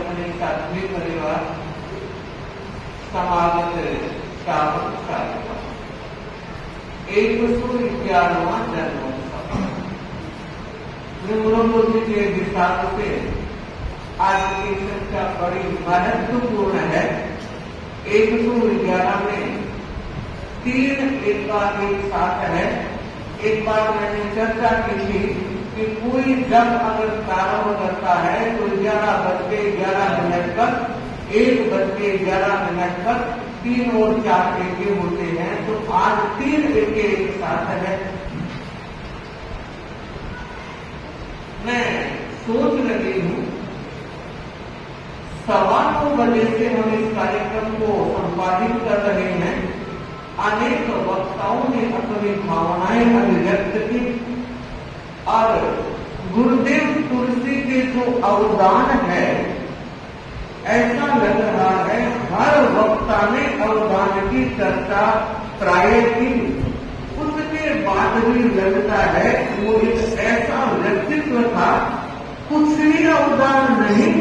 अपने साथी परिवार समागत श्रावण कार्यक्रम 111वां जन्मोत्सव न्यूरोलॉजी के हिसाब से आज की संख्या बड़ी महत्वपूर्ण है। 111 में 3 एक बार एक साथ है। एक बार मैंने चर्चा की थी कि कोई जब अगर प्रारंभ करता है तो 11:11 पर 1:11 पर 3 और 4 एके होते हैं। तो आज 3 एके एक साथ है। मैं सोच रही हूँ 9:15 बजे से हम इस कार्यक्रम को संपादित कर रहे हैं। अनेक वक्ताओं ने अपनी भावनाएं अभिव्यक्त की और गुरुदेव तुलसी के जो अवदान है, ऐसा लग रहा है हर वक्ता ने अवदान की चर्चा प्राय की। उसके बाद भी लगता है वो एक ऐसा व्यक्तित्व था, कुछ भी अवदान नहीं,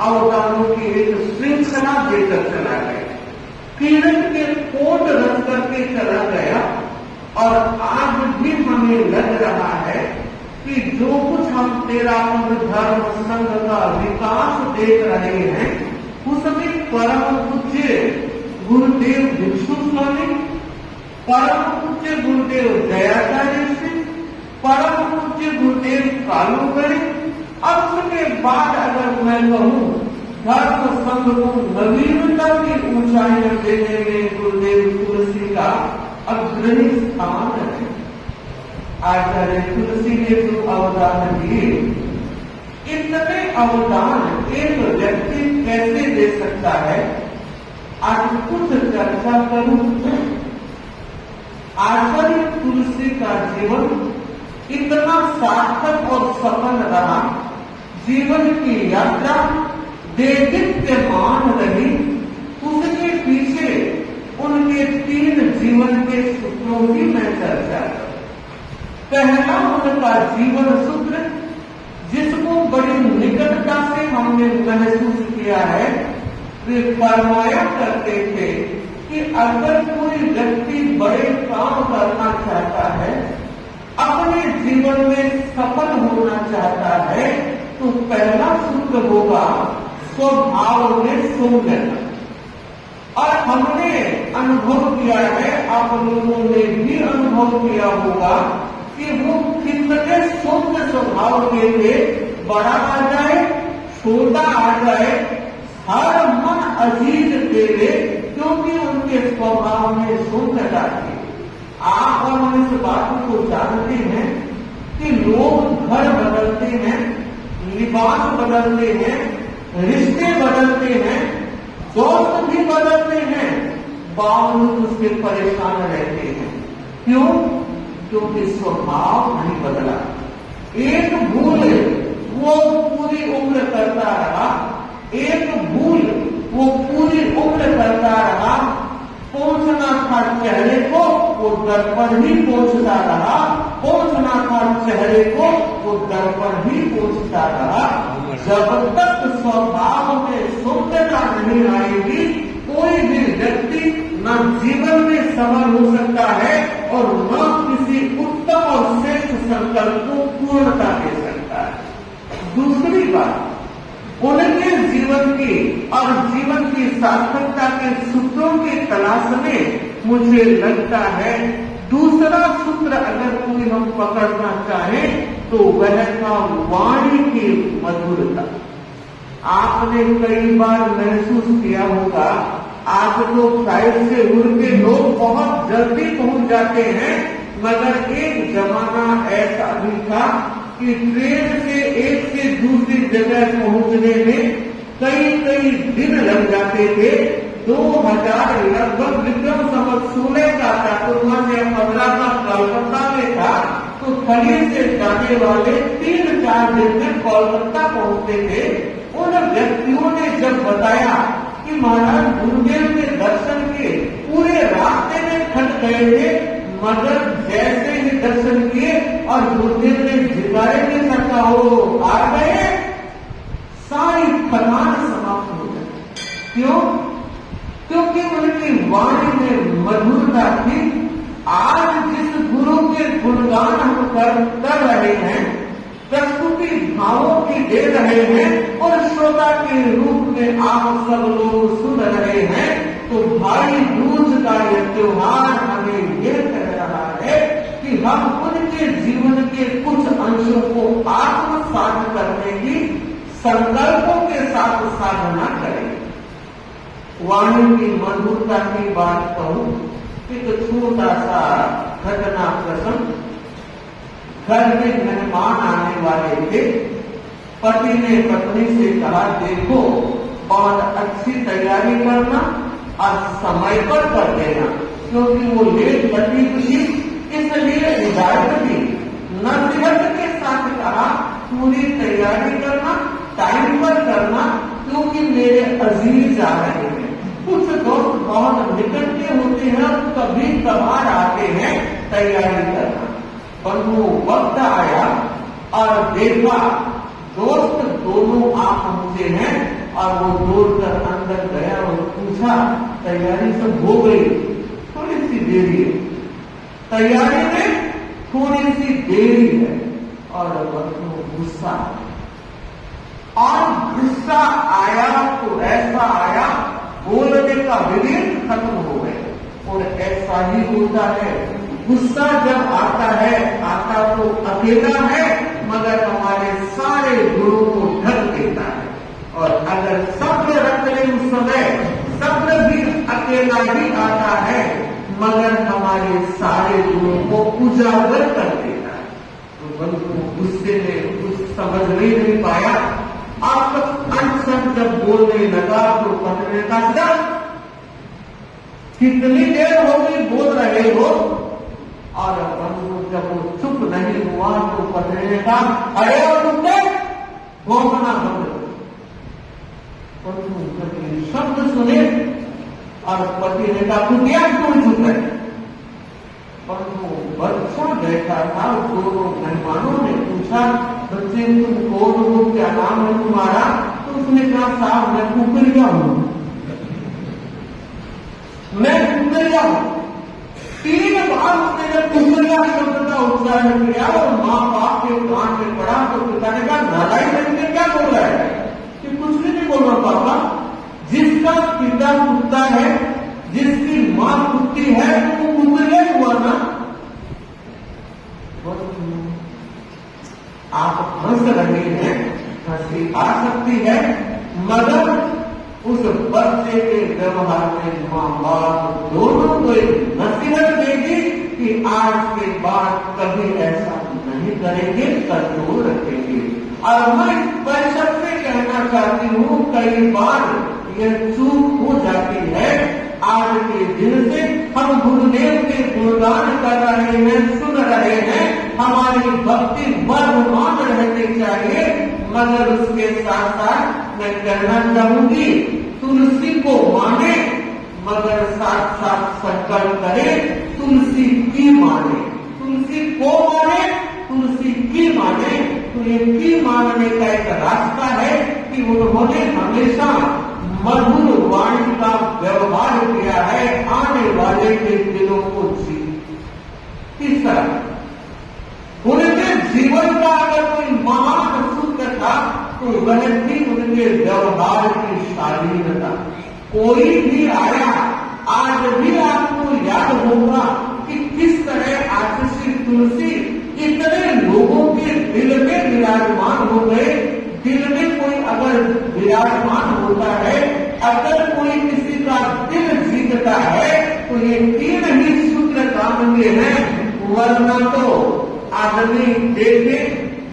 अवदानों की एक श्रृंखला देकर चला गया, किरण के कोट रख करके चला गया। और आज भी हमें लग रहा है कि जो कुछ हम 13 धर्म संघ का विकास देख रहे हैं, उसमें परम पूज्य गुरुदेव भिक्षु स्वामी, परम पूज्य गुरुदेव दयाचार्य सिंह, परम पूज्य गुरुदेव कालूगढ़ी, अब उसके बाद अगर मैं कहूँ धर्म संघ को नवीनता की ऊंचाइयां देने में गुरुदेव तुलसी का अग्रणी स्थान है। आचार्य तुलसी ने जो अवदान दिए, इतने अवदान एक व्यक्ति कैसे दे सकता है, आज कुछ चर्चा करूं। आचार्य तुलसी का जीवन इतना सार्थक और सफल रहा, जीवन की यात्रा देदीप्यमान रही। उसके पीछे उनके 3 जीवन के सूत्रों की मैं चर्चा करूं। पहला उनका जीवन सूत्र, जिसको बड़ी निकटता से हमने महसूस किया है, वे फरमाया करते थे कि अगर कोई व्यक्ति बड़े काम करना चाहता है, अपने जीवन में सफल होना चाहता है, तो पहला सूत्र होगा स्वभाव में सौम्यता। और हमने अनुभव किया है, आप लोगों ने भी अनुभव किया होगा कि वो कितने सौम्य स्वभाव के थे। बड़ा आ जाए, छोटा आ जाए, हर मन अजीज तेरे, क्योंकि उनके स्वभाव में सौम्यता थी। आप और हम इस बात को जानते हैं कि लोग घर बदलते हैं, लिबास बदलते हैं, रिश्ते बदलते हैं, दोस्त भी बदलते हैं, बावजूद उसके परेशान रहते हैं। क्यों? क्योंकि स्वभाव नहीं बदला। एक भूल वो पूरी उम्र करता रहा, एक भूल वो पूरी उम्र करता रहा। पहुंचना था चेहरे को, वो दर्पण ही पहुंचता रहा। पहुंचना था चेहरे को, वो दर्पण ही पहुंचता रहा। जब तक स्वभाव में सौम्यता नहीं आएगी, कोई भी व्यक्ति न जीवन में सफल हो सकता है और न किसी उत्तम और श्रेष्ठ संकल्प को पूर्णता दे सकता है। दूसरी बात, उनके जीवन की और जीवन की सार्थकता के सूत्रों की तलाश में मुझे लगता है दूसरा सूत्र अगर कोई हम पकड़ना चाहें तो वह था वाणी की मधुरता। आपने कई बार महसूस किया होगा, आज तो फ्लाइट से उड़ के लोग बहुत जल्दी पहुंच जाते हैं, मगर एक जमाना ऐसा भी था कि ट्रेन से एक से दूसरी जगह पहुंचने में कई दिन लग जाते थे। 2000 लगभग विक्रम संवत 16 का चातुर्मास या 15 का कोलकाता में था, तो खली से जाने वाले 3-4 दिन में कोलकाता पहुंचते थे। उन व्यक्तियों ने जब बताया कि महाराज गुरुदेव के दर्शन के पूरे रास्ते में थक गए थे, मगर जैसे ही दर्शन किए और गुरुदेव ने जगाए के सकता हो आ गए, सारी थकान गुणगान हम कर रहे हैं, प्रस्तुति भावों की दे रहे हैं और श्रोता के रूप में आप सब लोग सुन रहे हैं, तो भाई दूज का यह त्योहार हमें यह कह रहा है कि हम उनके जीवन के कुछ अंशों को आत्मसात करने की संकल्पों के साथ साधना करें। वाणी की मधुरता की बात कहूं, एक छोटा सा घटना प्रसंग। घर में मेहमान आने वाले थे। पति ने पत्नी से कहा, देखो बहुत अच्छी तैयारी करना और समय पर कर देना, क्योंकि वो लेट लगी थी, इसलिए हिदायत दी। नसीहत के साथ कहा, पूरी तैयारी करना, टाइम पर करना, क्योंकि मेरे अजीज आ रहे हैं। कुछ दोस्त बहुत निकट के होते हैं, कभी कभार आते हैं, तैयारी करना। पर वो वक्त आया और देखा दोस्त दोनों आप मुझे हैं, और वो दौड़कर अंदर गया और पूछा, तैयारी सब हो गई? थोड़ी सी देरी है, तैयारी में थोड़ी सी देरी है। और गुस्सा, और गुस्सा आया तो ऐसा आया, बोलने का विवेक खत्म हो गया। और ऐसा ही होता है, गुस्सा जब आता है, आता तो अकेला है, मगर हमारे सारे गुणों को ढक देता है। और अगर सब्र रख ले उस समय, सब्र भी अकेला ही आता है, मगर हमारे सारे गुणों को उजागर कर देता है। तो बंधु गुस्से में कुछ समझ नहीं पाया, आप अनसन जब बोलने लगा तो पत्नी ने कहा, कितनी देर हो गई बोल रहे हो? और बंधु जब वो चुप नहीं हुआ तो पत्नी ने कहा, अरे और तुमने भौंकना बंद करो। बंधु शब्द सुने और पति ने कहा, तू क्या क्यों चुप है? बंधु बच्चा बैठा था, दोनों मेहमानों ने पूछा, बच्चे तुम कौन हो, क्या नाम है तुम्हारा? तो उसने कहा, साहब मैं कुकरिया हूं, मैं कुकरिया हूं। 3 बार उसने जब कुकरिया शब्द का उच्चारण किया और माँ बाप के कान में पड़ा तो पिता ने कहा, नारायण करके क्या बोल रहा है? कि कुछ भी नहीं बोल रहा पापा, जिसका पिता कुत्ता है, जिसकी माँ कुत्ती है, तो वो कुकरिया हुआ ना। आप हंस रहे हैं, हंसी आ सकती है, मगर उस बच्चे के व्यवहार में माँ बाप दोनों को एक नसीहत देगी कि आज के बाद कभी ऐसा नहीं करेंगे, कंट्रोल रखेंगे। और मैं परिषद से कहना चाहती हूँ, कई बार यह चूक हो जाती है। आज के दिन से हम गुरुदेव के गुणगान कर रहे हैं, सुन रहे हैं, हमारी भक्ति वर्धमान रहनी चाहिए, मगर उसके साथ साथ मैं कहना चाहूंगी, तुलसी को माने मगर साथ साथ संकल्प करे तुलसी की माने, तुलसी को माने, तुलसी की माने। तो ये की मानने का एक रास्ता है कि उन्होंने हमेशा मधुर वाणी का व्यवहार किया है, आने वाले के दिलों को जी। तीसरा, उनके जीवन का अगर कोई महान सूत्र था तो वह थी उनके व्यवहार की शालीनता। कोई भी आया, आज भी आपको याद होगा कि किस तरह आज श्री तुलसी इतने लोगों के दिल में विराजमान हो गए। दिल में कोई अगर विराजमान होता है, अगर कोई किसी का दिल जीतता है, तो ये 3 ही सूत्र काम में हैं। वरना तो आदमी देखे,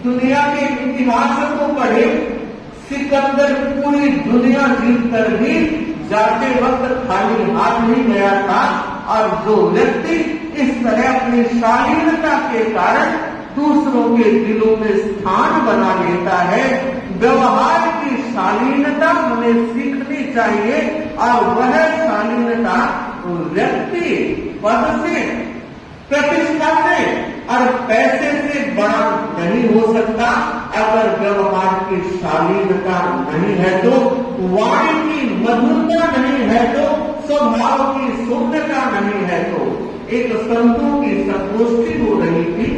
दुनिया के इतिहास को पढ़े, सिकंदर पूरी दुनिया जीत कर भी जाते वक्त खाली हाथ नहीं गया था। और जो व्यक्ति इस तरह अपनी शालीनता के कारण दूसरों के दिलों में स्थान बना लेता है, व्यवहार की शालीनता हमें सीखनी चाहिए। और वह शालीनता व्यक्ति पद से, प्रतिष्ठा से और पैसे से बड़ा नहीं हो सकता। अगर व्यवहार की शालीनता नहीं है तो, वाणी की मधुरता नहीं है तो, स्वभाव की शुद्धता नहीं है तो, एक संतों की संगोष्ठी हो रही थी।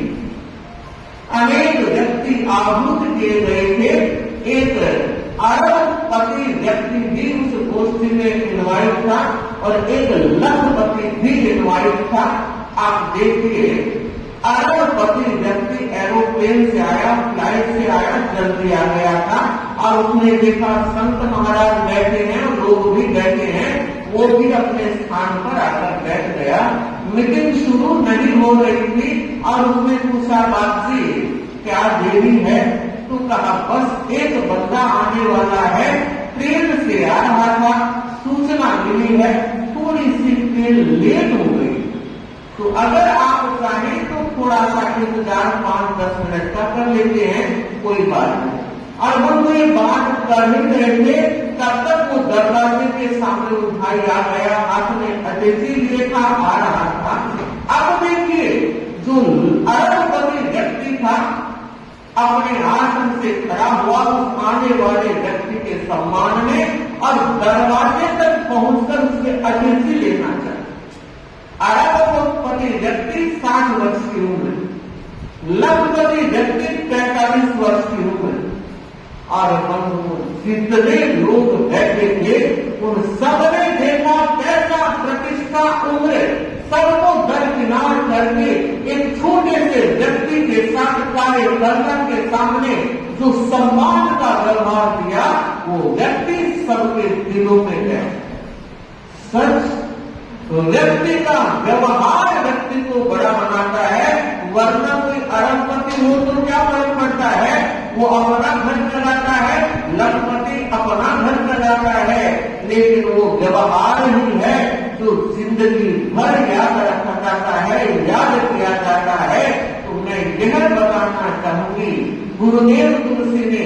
अनेक व्यक्ति आहूत किए गए थे। एक अरबपति व्यक्ति भी उस गोष्ठी में इनवाइट था और एक लखपति भी इनवाइट था। आप देखिए, अरबपति व्यक्ति एरोप्लेन से आया, फ्लाइट से आया, जल्दी आ गया था और उसने देखा संत महाराज बैठे हैं, लोग भी बैठे हैं, वो भी अपने स्थान पर आकर बैठ गया। मीटिंग शुरू नहीं हो रही थी और उसने पूछा, बाप जी क्या देरी है? तो कहा, बस एक बंदा आने वाला है, ट्रेन से आ रहा था, सूचना मिली है, थोड़ी सी ट्रेन लेट हो गई, तो अगर आप चाहें तो थोड़ा सा इंतजार 5-10 मिनट का कर लेते हैं, कोई बात नहीं। और हम ये बात कर ही रहे थे, तब तक वो दरवाजे के सामने वो भाई आ गया, हाथ में अटैची लिए था, आ रहा था। अब देखिए, जो अरबपति व्यक्ति था अपने आसन से खड़ा हुआ उस आने वाले व्यक्ति के सम्मान में और दरवाजे तक पहुंचकर उसके अटैची लेना चाहिए। अरबपति व्यक्ति 60 वर्ष की उम्र, लखपति व्यक्ति 45 वर्ष की उम्र, और हम जितने लोग बैठे थे उन सबने देखा कैसा प्रतिष्ठा उम्र, सबको दरकिनार करके एक छोटे से व्यक्ति के साथ कार्यकर्ता के सामने जो सम्मान का व्यवहार दिया, वो व्यक्ति सबके दिलों में है। सच, व्यक्ति का व्यवहार व्यक्ति को बड़ा बनाता है, वरना कोई अरबपति हो तो क्या फर्क पड़ता है, वो अपना घर चलाता है, लखपति अपना घर चलाता है, लेकिन वो व्यवहार ही है जो जिंदगी भर याद रखा जाता है, याद किया जाता है। तो मैं यह बताना चाहूंगी, गुरुदेव तुलसी ने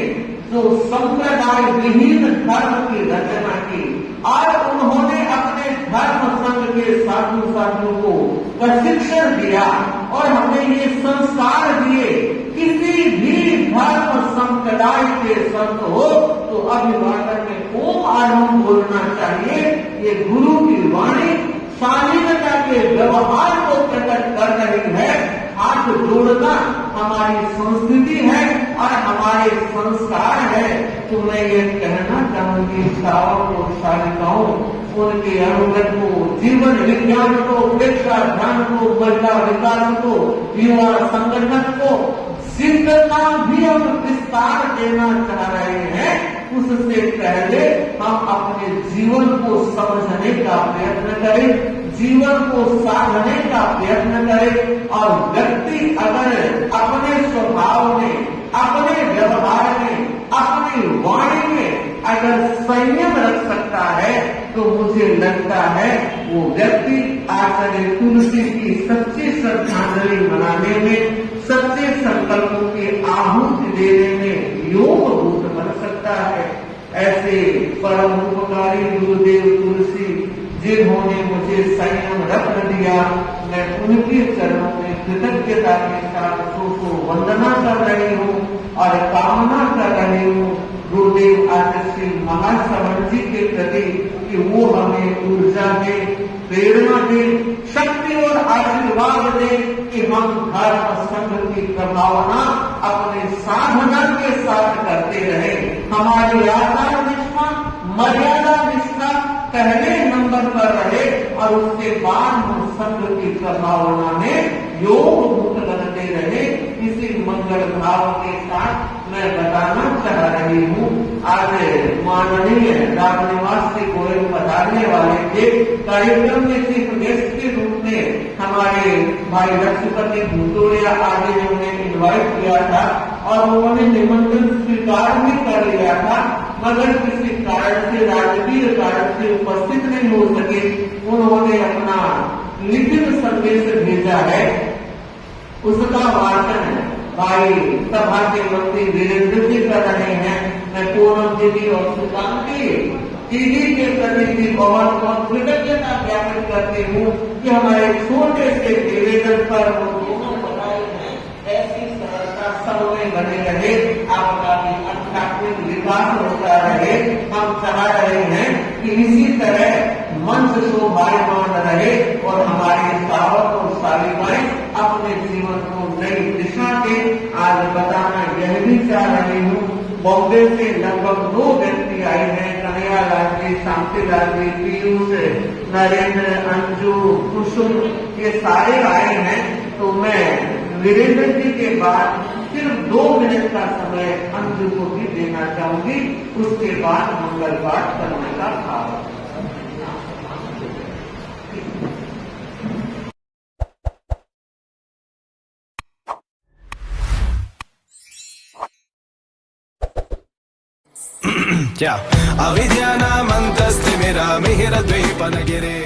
जो संप्रदाय विहीन धर्म की रचना की और उन्होंने अपने धर्म संघ के साधु साधियों को प्रशिक्षण दिया और हमें ये संस्कार दिए, किसी भी धर्म संप्रदाय के संत हो तो अभिवादन में ओम आरंभ बोलना चाहिए। ये गुरु की वाणी शालीनता के व्यवहार को प्रकट कर रही है। हाथ जोड़ना हमारी संस्कृति है और हमारे संस्कार है। तो मैं ये कहना चाहूंगी सावक और शालिकाओं, उनके अनुगत को, जीवन विज्ञान को, प्रेक्षाध्यान को, महिला विकास को, युवा संगठन को जितना भी हम विस्तार देना चाह रहे हैं, उससे पहले हम अपने जीवन को समझने का प्रयत्न करें, जीवन को साधने का प्रयत्न करें। और व्यक्ति अगर अपने स्वभाव में, अपने व्यवहार में, अपनी वाणी में अगर संयम रख सकता है, तो मुझे लगता है वो व्यक्ति आचार्य तुलसी की सच्ची श्रद्धांजलि मनाने में, सच्चे संकल्पों की आहुति देने में योगभूत बन सकता है। ऐसे परम उपकारी गुरुदेव तुलसी जिन्होंने मुझे संयम रख दिया, मैं उनके चरणों में कृतज्ञता के साथ वंदना कर रही हूँ और कामना कर रही हूँ गुरुदेव आचार्य श्री महाश्रवण जी के प्रति कि वो हमें ऊर्जा दे, प्रेरणा दे, शक्ति और आशीर्वाद दे कि हम धर्म संघ की प्रभावना अपने साधना के साथ करते रहे। हमारी आचार निष्ठा, मर्यादा निष्ठा पहले नंबर पर रहे और उसके बाद हम संघ की प्रभावना में योगभूत बनते रहे। इसी मंगल भाव के साथ मैं बताना चाह रही हूँ, आज माननीय रामनिवास से गोयल पधारने वाले थे। कार्यक्रम में चीफ गेस्ट के रूप में हमारे भाई लक्ष्मीपति भूतोड़िया आदि ने उन्हें इन्वाइट किया था और उन्होंने निमंत्रण स्वीकार भी कर लिया था, मगर किसी कारण से, राजकीय कारण से उपस्थित नहीं हो सके। उन्होंने अपना लिखित संदेश भेजा है, उसका वाचन भाई सभा के मंत्री वीरेंद्र जी कर रहे हैं। मैं पूनम दीदी और सुकांति दीदी के प्रति भी बहुत बहुत कृतज्ञता ज्ञापित करती हूँ कि हमारे छोटे से निवेदन पर वो दोनों बनाए हैं। ऐसी सरलता सब में बने रहे, आपका भी आध्यात्मिक विकास होता रहे। हम चाह रहे हैं कि इसी तरह मंच शोभायमान रहे और हमारे सावक रिवाइज अपने जीवन को नई दिशा के आज बताना यह भी चाह रही हूँ। बॉम्बे से लगभग 2 व्यक्ति आए हैं, कन्हैया लाल जी, शांति लाल जी, पीयूष, नरेंद्र, अंजू, कुसुम, ये सारे आए हैं। तो मैं वीरेंद्र जी के बाद सिर्फ 2 मिनट का समय अंजू को भी देना चाहूंगी, उसके बाद मंगल पाठ करने का भाव। क्या अविद्यानामन्तस्तिमिरमिहिरद्वीपनगिरे